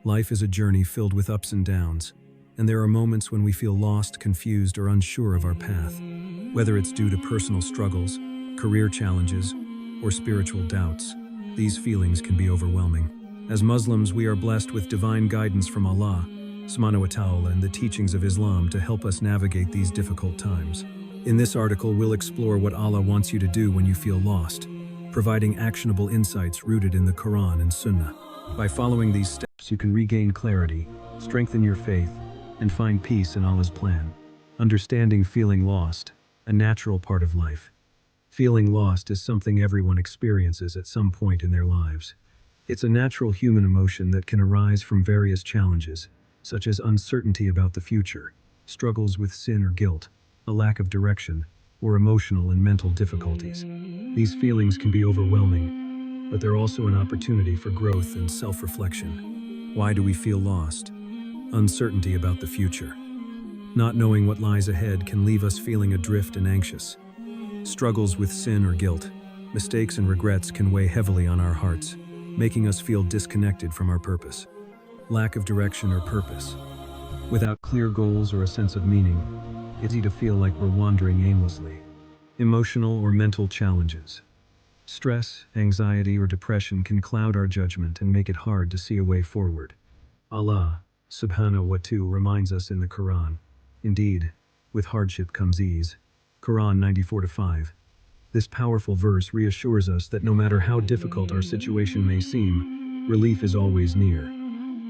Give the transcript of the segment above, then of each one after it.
Life is a journey filled with ups and downs, and there are moments when we feel lost, confused, or unsure of our path. Whether it's due to personal struggles, career challenges, or spiritual doubts, these feelings can be overwhelming. As Muslims, we are blessed with divine guidance from Allah, subhanahu wa ta'ala, and the teachings of Islam to help us navigate these difficult times. In this article, we'll explore what Allah wants you to do when you feel lost, providing actionable insights rooted in the Quran and Sunnah. By following these steps, you can regain clarity, strengthen your faith, and find peace in Allah's plan. Understanding feeling lost, a natural part of life. Feeling lost is something everyone experiences at some point in their lives. It's a natural human emotion that can arise from various challenges, such as uncertainty about the future, struggles with sin or guilt, a lack of direction, or emotional and mental difficulties. These feelings can be overwhelming, but they're also an opportunity for growth and self-reflection. Why do we feel lost? Uncertainty about the future. Not knowing what lies ahead can leave us feeling adrift and anxious. Struggles with sin or guilt, mistakes and regrets can weigh heavily on our hearts, making us feel disconnected from our purpose. Lack of direction or purpose. Without clear goals or a sense of meaning, it's easy to feel like we're wandering aimlessly. Emotional or mental challenges. Stress, anxiety, or depression can cloud our judgment and make it hard to see a way forward. Allah, subhanahu wa ta'ala, reminds us in the Quran, "Indeed, with hardship comes ease." Quran 94-5. This powerful verse reassures us that no matter how difficult our situation may seem, relief is always near.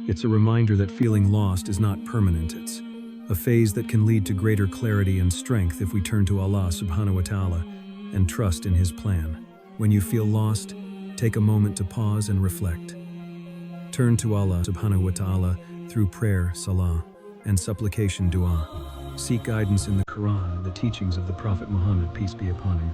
It's a reminder that feeling lost is not permanent. It's a phase that can lead to greater clarity and strength if we turn to Allah subhanahu wa ta'ala and trust in His plan. When you feel lost, take a moment to pause and reflect. Turn to Allah subhanahu wa ta'ala through prayer, salah, and supplication, dua. Seek guidance in the Quran and the teachings of the Prophet Muhammad, peace be upon him.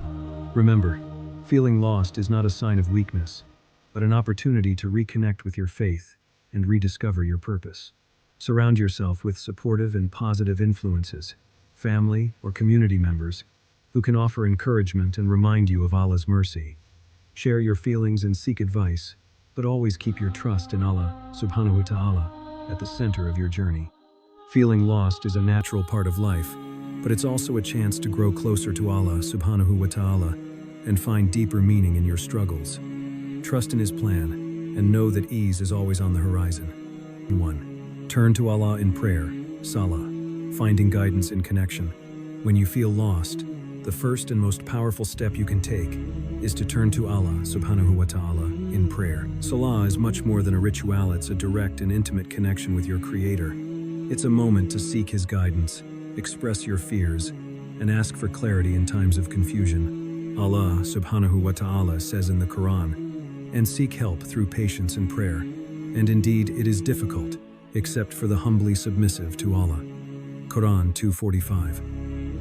Remember, feeling lost is not a sign of weakness, but an opportunity to reconnect with your faith and rediscover your purpose. Surround yourself with supportive and positive influences, family or community members, who can offer encouragement and remind you of Allah's mercy. Share your feelings and seek advice, but always keep your trust in Allah subhanahu wa ta'ala at the center of your journey. Feeling lost is a natural part of life, but it's also a chance to grow closer to Allah subhanahu wa ta'ala and find deeper meaning in your struggles. Trust in His plan and know that ease is always on the horizon. 1. Turn to Allah in prayer, salah, finding guidance in connection. When you feel lost, the first and most powerful step you can take is to turn to Allah subhanahu wa ta'ala in prayer. Salah is much more than a ritual, it's a direct and intimate connection with your Creator. It's a moment to seek His guidance, express your fears, and ask for clarity in times of confusion. Allah subhanahu wa ta'ala says in the Quran, "And seek help through patience and prayer. And indeed it is difficult, except for the humbly submissive to Allah." Quran 2:45.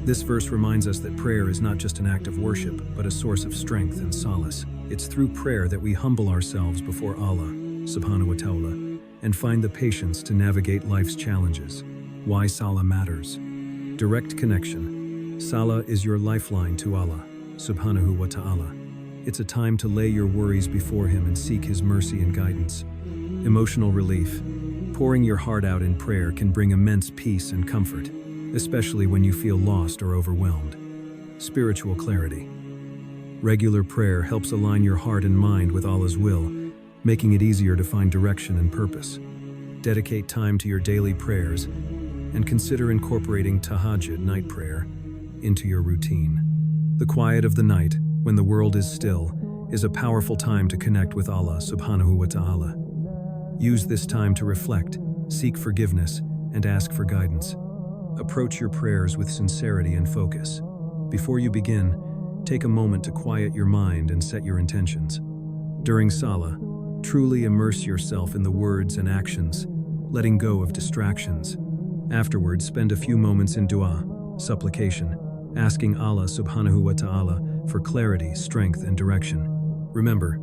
This verse reminds us that prayer is not just an act of worship, but a source of strength and solace. It's through prayer that we humble ourselves before Allah subhanahu wa ta'ala and find the patience to navigate life's challenges. Why Salah matters. Direct connection. Salah is your lifeline to Allah subhanahu wa ta'ala. It's a time to lay your worries before Him and seek His mercy and guidance. Emotional relief. Pouring your heart out in prayer can bring immense peace and comfort, especially when you feel lost or overwhelmed. Spiritual clarity. Regular prayer helps align your heart and mind with Allah's will, making it easier to find direction and purpose. Dedicate time to your daily prayers and consider incorporating tahajjud, night prayer, into your routine. The quiet of the night, when the world is still, is a powerful time to connect with Allah subhanahu wa ta'ala. Use this time to reflect, seek forgiveness, and ask for guidance. Approach your prayers with sincerity and focus. Before you begin, take a moment to quiet your mind and set your intentions. During Salah, truly immerse yourself in the words and actions, letting go of distractions. Afterwards, spend a few moments in dua, supplication, asking Allah subhanahu wa ta'ala for clarity, strength, and direction. Remember,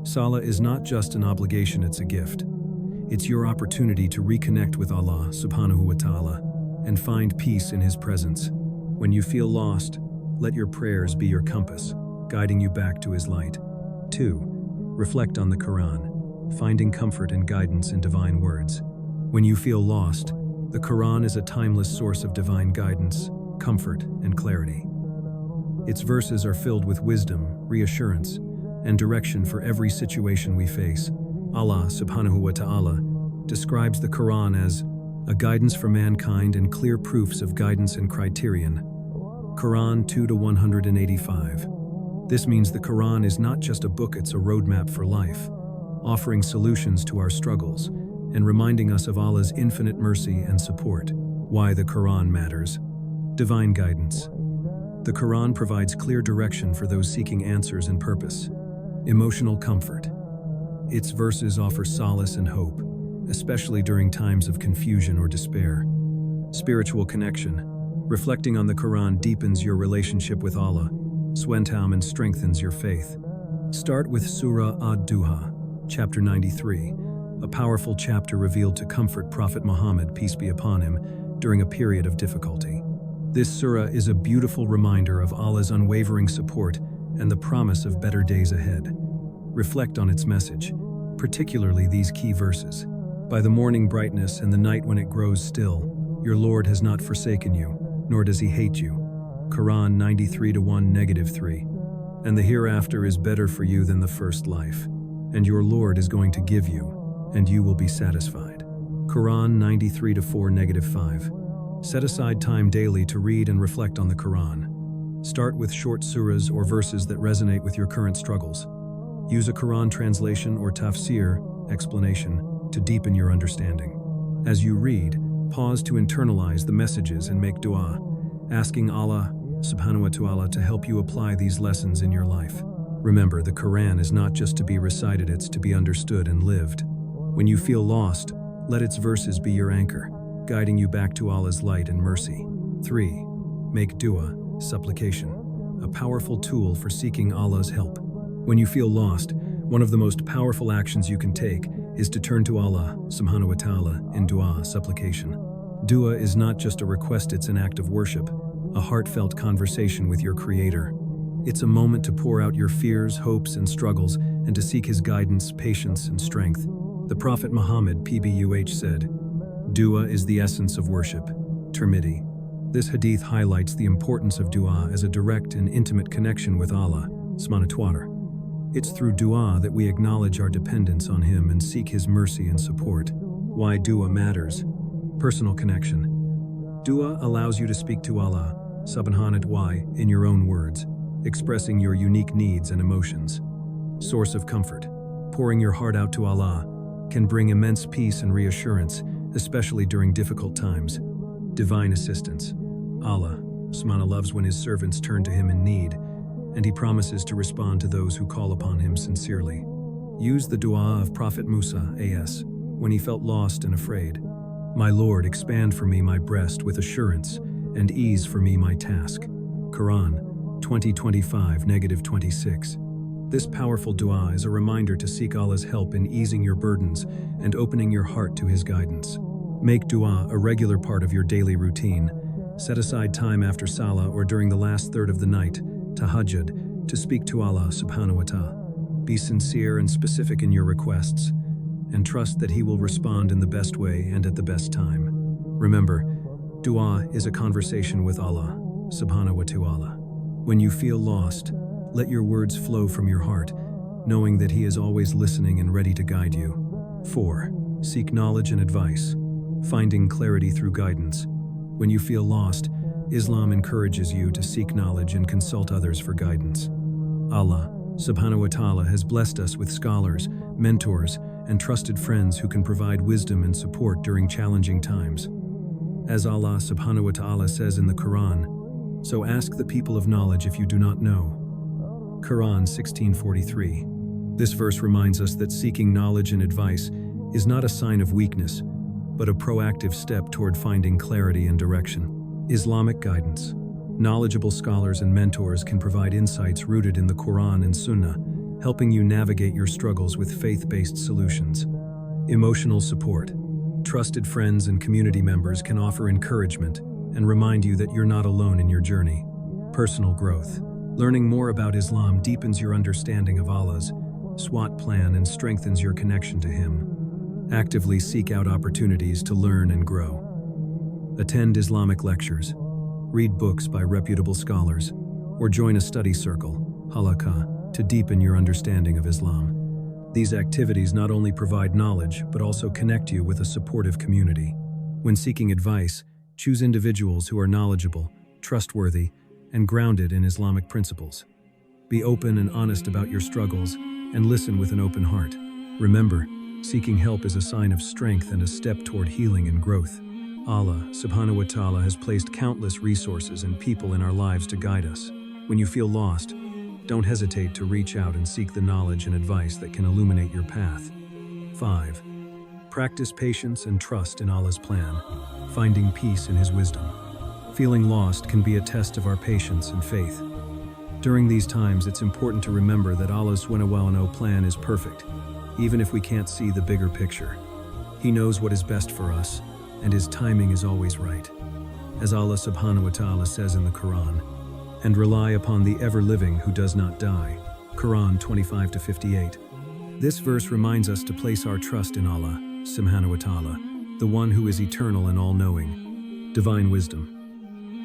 Salah is not just an obligation, it's a gift. It's your opportunity to reconnect with Allah subhanahu wa ta'ala and find peace in His presence. When you feel lost, let your prayers be your compass, guiding you back to His light. 2. Reflect on the Quran. finding comfort and guidance in divine words. When you feel lost, the Quran is a timeless source of divine guidance, comfort, and clarity. Its verses are filled with wisdom, reassurance, and direction for every situation we face. Allah subhanahu wa ta'ala describes the Quran as a guidance for mankind and clear proofs of guidance and criterion. Quran 2-185. This means the Quran is not just a book, it's a roadmap for life, offering solutions to our struggles and reminding us of Allah's infinite mercy and support. Why the Quran matters. Divine guidance. The Quran provides clear direction for those seeking answers and purpose. Emotional comfort. Its verses offer solace and hope, especially during times of confusion or despair. Spiritual connection. Reflecting on the Quran deepens your relationship with Allah, and strengthens your faith. Start with Surah Ad-Duha, chapter 93, a powerful chapter revealed to comfort Prophet Muhammad, peace be upon him, during a period of difficulty. This surah is a beautiful reminder of Allah's unwavering support and the promise of better days ahead. Reflect on its message, particularly these key verses. By the morning brightness and the night when it grows still, your Lord has not forsaken you, nor does he hate you. Quran 93-1-3. And the hereafter is better for you than the first life, and your Lord is going to give you, and you will be satisfied. Quran 93-4-5. Set aside time daily to read and reflect on the Quran. Start with short surahs or verses that resonate with your current struggles. Use a Quran translation or tafsir, explanation, to deepen your understanding. As you read, pause to internalize the messages and make dua, asking Allah subhanahu wa ta'ala to help you apply these lessons in your life. Remember, the Quran is not just to be recited, it's to be understood and lived. When you feel lost, let its verses be your anchor, guiding you back to Allah's light and mercy. 3. Make dua, supplication, a powerful tool for seeking Allah's help. When you feel lost, one of the most powerful actions you can take is to turn to Allah subhanahu wa ta'ala in dua, supplication. Dua is not just a request, it's an act of worship, a heartfelt conversation with your Creator. It's a moment to pour out your fears, hopes, and struggles, and to seek His guidance, patience, and strength. The Prophet Muhammad PBUH said, "Dua is the essence of worship." Tirmidhi. This hadith highlights the importance of dua as a direct and intimate connection with Allah subhanahu wa ta'ala. It's through dua that we acknowledge our dependence on Him and seek His mercy and support. Why dua matters. Personal connection. Dua allows you to speak to Allah subhanahu wa ta'ala in your own words, expressing your unique needs and emotions. Source of comfort. Pouring your heart out to Allah can bring immense peace and reassurance, especially during difficult times. Divine assistance. Allah subhanahu loves when His servants turn to Him in need, and He promises to respond to those who call upon Him sincerely. Use the dua of Prophet Musa a.s. when he felt lost and afraid. My Lord, expand for me my breast with assurance, and ease for me my task. Quran 20:25-26. This powerful dua is a reminder to seek Allah's help in easing your burdens and opening your heart to His guidance. Make dua a regular part of your daily routine. Set aside time after Salah or during the last third of the night, tahajjud, to speak to Allah subhanahu wa ta'ala. Be sincere and specific in your requests, and trust that He will respond in the best way and at the best time. Remember, dua is a conversation with Allah subhanahu wa ta'ala. When you feel lost, let your words flow from your heart, knowing that He is always listening and ready to guide you. 4. Seek knowledge and advice. Finding clarity through guidance. When you feel lost, Islam encourages you to seek knowledge and consult others for guidance. Allah subhanahu wa ta'ala has blessed us with scholars, mentors, and trusted friends who can provide wisdom and support during challenging times. As Allah subhanahu wa ta'ala says in the Quran, "So ask the people of knowledge if you do not know." Quran 16:43. This verse reminds us that seeking knowledge and advice is not a sign of weakness, but a proactive step toward finding clarity and direction. Islamic guidance. Knowledgeable scholars and mentors can provide insights rooted in the Quran and Sunnah, helping you navigate your struggles with faith-based solutions. Emotional support. Trusted friends and community members can offer encouragement and remind you that you're not alone in your journey. Personal growth. Learning more about Islam deepens your understanding of Allah's SWAT plan and strengthens your connection to Him. Actively seek out opportunities to learn and grow. Attend Islamic lectures, read books by reputable scholars, or join a study circle, halaqah, to deepen your understanding of Islam. These activities not only provide knowledge, but also connect you with a supportive community. When seeking advice, choose individuals who are knowledgeable, trustworthy, and grounded in Islamic principles. Be open and honest about your struggles, and listen with an open heart. Remember, seeking help is a sign of strength and a step toward healing and growth. Allah subhanahu wa ta'ala has placed countless resources and people in our lives to guide us. When you feel lost, don't hesitate to reach out and seek the knowledge and advice that can illuminate your path. 5. Practice patience and trust in Allah's plan, finding peace in His wisdom. Feeling lost can be a test of our patience and faith. During these times, it's important to remember that Allah's subhanahu wa ta'ala plan is perfect, even if we can't see the bigger picture. He knows what is best for us, and His timing is always right. As Allah subhanahu wa ta'ala says in the Quran, "And rely upon the ever-living who does not die." Quran 25-58. This verse reminds us to place our trust in Allah subhanahu wa ta'ala, the one who is eternal and all-knowing. Divine wisdom.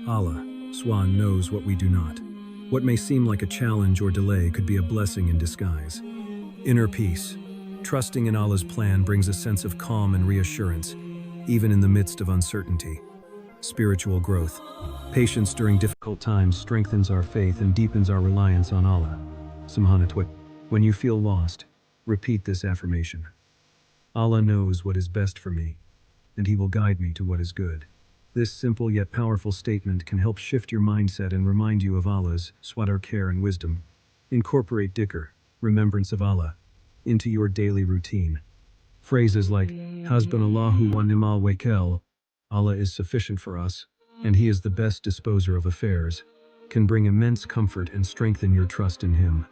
Allah, Swan, knows what we do not. What may seem like a challenge or delay could be a blessing in disguise. Inner peace. Trusting in Allah's plan brings a sense of calm and reassurance, even in the midst of uncertainty. Spiritual growth. Patience during difficult times strengthens our faith and deepens our reliance on Allah subhanahu wa ta'ala. When you feel lost, repeat this affirmation. Allah knows what is best for me, and He will guide me to what is good. This simple yet powerful statement can help shift your mindset and remind you of Allah's subhanahu care and wisdom. Incorporate dhikr, remembrance of Allah, into your daily routine. Phrases like, Hasbunallahu wa ni'mal wakeel, Allah is sufficient for us, and He is the best disposer of affairs, can bring immense comfort and strengthen your trust in Him.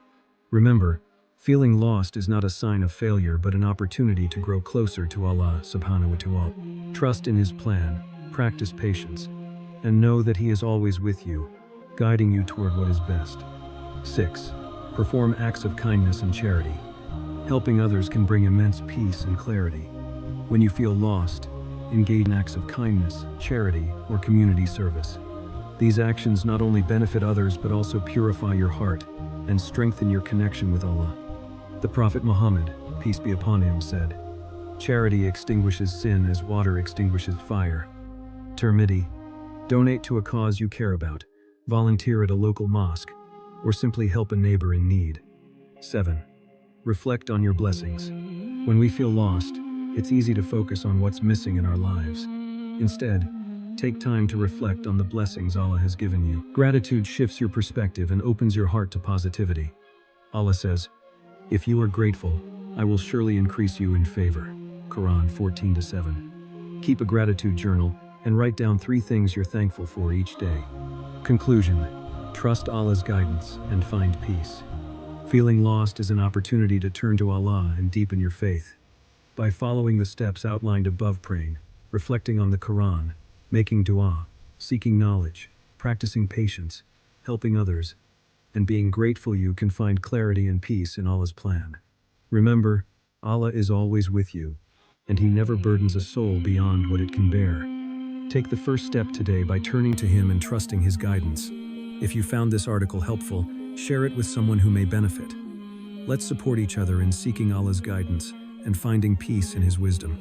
Remember, feeling lost is not a sign of failure but an opportunity to grow closer to Allah subhanahu wa ta'ala. Trust in His plan, practice patience, and know that He is always with you, guiding you toward what is best. 6. Perform acts of kindness and charity. Helping others can bring immense peace and clarity. When you feel lost, engage in acts of kindness, charity, or community service. These actions not only benefit others but also purify your heart and strengthen your connection with Allah. The Prophet Muhammad, peace be upon him, said, "Charity extinguishes sin as water extinguishes fire." Tirmidhi. Donate to a cause you care about, volunteer at a local mosque, or simply help a neighbor in need. 7. Reflect on your blessings. When we feel lost, it's easy to focus on what's missing in our lives. Instead, take time to reflect on the blessings Allah has given you. Gratitude shifts your perspective and opens your heart to positivity. Allah says, "If you are grateful, I will surely increase you in favor." Quran 14-7. Keep a gratitude journal and write down 3 things you're thankful for each day. Conclusion. Trust Allah's guidance and find peace. Feeling lost is an opportunity to turn to Allah and deepen your faith. By following the steps outlined above, praying, reflecting on the Quran, making dua, seeking knowledge, practicing patience, helping others, and being grateful, you can find clarity and peace in Allah's plan. Remember, Allah is always with you, and He never burdens a soul beyond what it can bear. Take the first step today by turning to Him and trusting His guidance. If you found this article helpful, share it with someone who may benefit. Let's support each other in seeking Allah's guidance and finding peace in His wisdom.